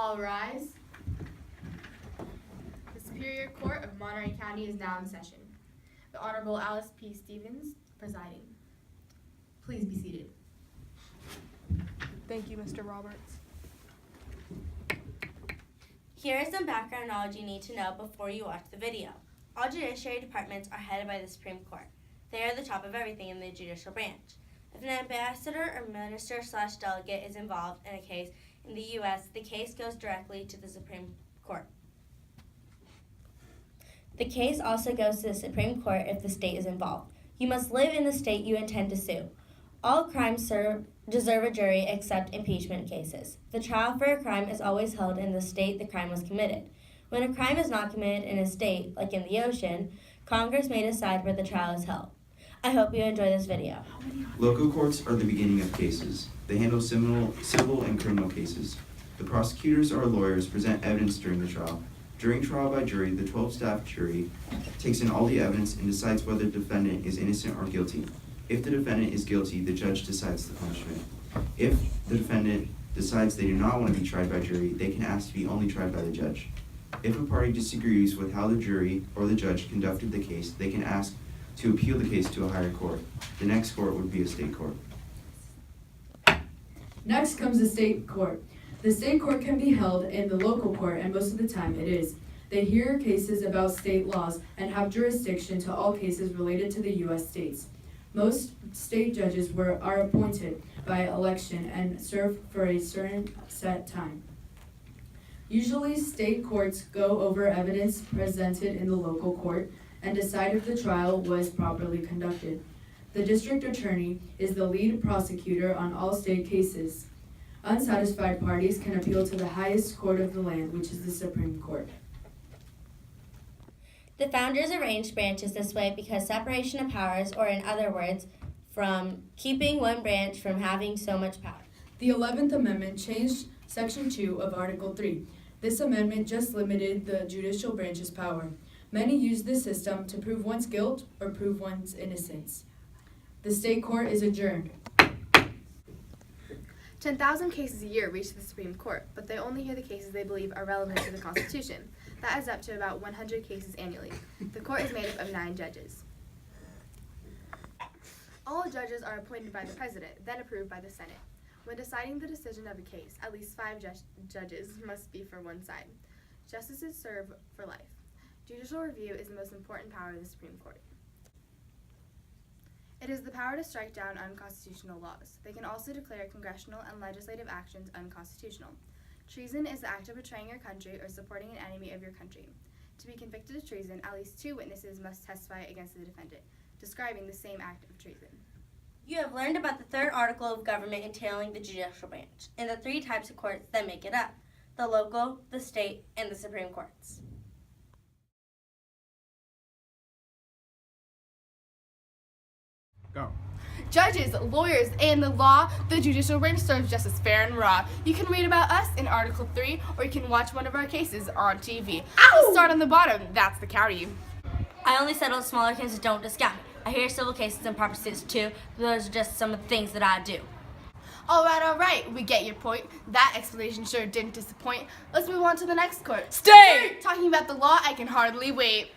All rise. The Superior Court of Monterey County is now in session. The Honorable Alice P. Stevens presiding. Please be seated. Thank you, Mr. Roberts. Here is some background knowledge you need to know before you watch the video. All judiciary departments are headed by the Supreme Court. They are the top of everything in the judicial branch. If an ambassador or minister/delegate is involved in a case in the U.S., the case goes directly to the Supreme Court. The case also goes to the Supreme Court if the state is involved. You must live in the state you intend to sue. All crimes deserve a jury except impeachment cases. The trial for a crime is always held in the state the crime was committed. When a crime is not committed in a state, like in the ocean, Congress may decide where the trial is held. I hope you enjoy this video. Local courts are the beginning of cases. They handle civil and criminal cases. The prosecutors or lawyers present evidence during the trial. During trial by jury, the 12-staff jury takes in all the evidence and decides whether the defendant is innocent or guilty. If the defendant is guilty, the judge decides the punishment. If the defendant decides they do not want to be tried by jury, they can ask to be only tried by the judge. If a party disagrees with how the jury or the judge conducted the case, they can ask to appeal the case to a higher court. The next court would be a state court. Next comes the state court. The state court can be held in the local court, and most of the time it is. They hear cases about state laws and have jurisdiction to all cases related to the U.S. states. Most state judges are appointed by election and serve for a certain set time. Usually, state courts go over evidence presented in the local court and decide if the trial was properly conducted. The district attorney is the lead prosecutor on all state cases. Unsatisfied parties can appeal to the highest court of the land, which is the Supreme Court. The founders arranged branches this way because separation of powers, or in other words, from keeping one branch from having so much power. The 11th Amendment changed Section 2 of Article 3. This amendment just limited the judicial branch's power. Many use this system to prove one's guilt or prove one's innocence. The state court is adjourned. 10,000 cases a year reach the Supreme Court, but they only hear the cases they believe are relevant to the Constitution. That adds up to about 100 cases annually. The court is made up of 9 judges. All judges are appointed by the President, then approved by the Senate. When deciding the decision of a case, at least 5 judges must be for one side. Justices serve for life. Judicial review is the most important power of the Supreme Court. It is the power to strike down unconstitutional laws. They can also declare congressional and legislative actions unconstitutional. Treason is the act of betraying your country or supporting an enemy of your country. To be convicted of treason, at least 2 witnesses must testify against the defendant, describing the same act of treason. You have learned about the third article of government entailing the judicial branch, and the 3 types of courts that make it up: the local, the state, and the Supreme Courts. Go. Judges, lawyers, and the law, the judicial branch serves justice fair and raw. You can read about us in Article 3, or you can watch one of our cases on TV. Let's start on the bottom. That's the county. I only settle smaller cases, don't discount it. I hear civil cases and property suits too, but those are just some of the things that I do. All right. We get your point. That explanation sure didn't disappoint. Let's move on to the next court. Stay! Talking about the law, I can hardly wait.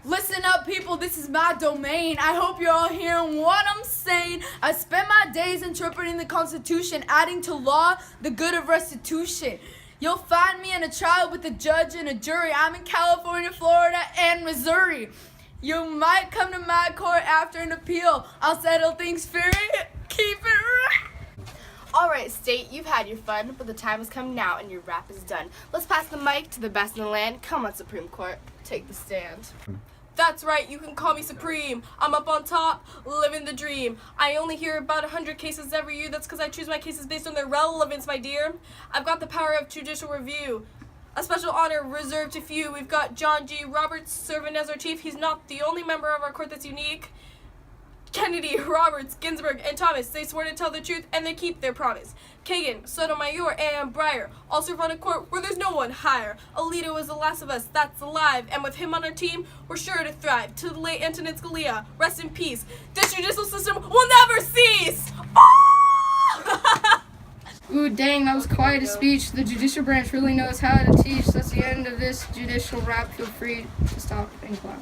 Listen up, people, this is my domain. I hope you're all hearing what I'm saying. I spend my days interpreting the Constitution, adding to law the good of restitution. You'll find me in a trial with a judge and a jury. I'm in California, Florida, and Missouri. You might come to my court after an appeal. I'll settle things fair. Keep it right. All right, state, you've had your fun, but the time has come now and your rap is done. Let's pass the mic to the best in the land. Come on, Supreme Court, take the stand. That's right, you can call me Supreme. I'm up on top, living the dream. I only hear about 100 cases every year. That's because I choose my cases based on their relevance, my dear. I've got the power of judicial review. A special honor reserved to few. We've got John G. Roberts serving as our chief. He's not the only member of our court that's unique. Kennedy, Roberts, Ginsburg, and Thomas, they swore to tell the truth and they keep their promise. Kagan, Sotomayor, and Breyer all serve on a court where there's no one higher. Alito was the last of us that's alive, and with him on our team, we're sure to thrive. To the late Antonin Scalia, rest in peace. This judicial system will never cease! Oh! Ooh, Dang, that was quite a speech. The judicial branch really knows how to teach. That's the end of this judicial rap. Feel free to stop and clap.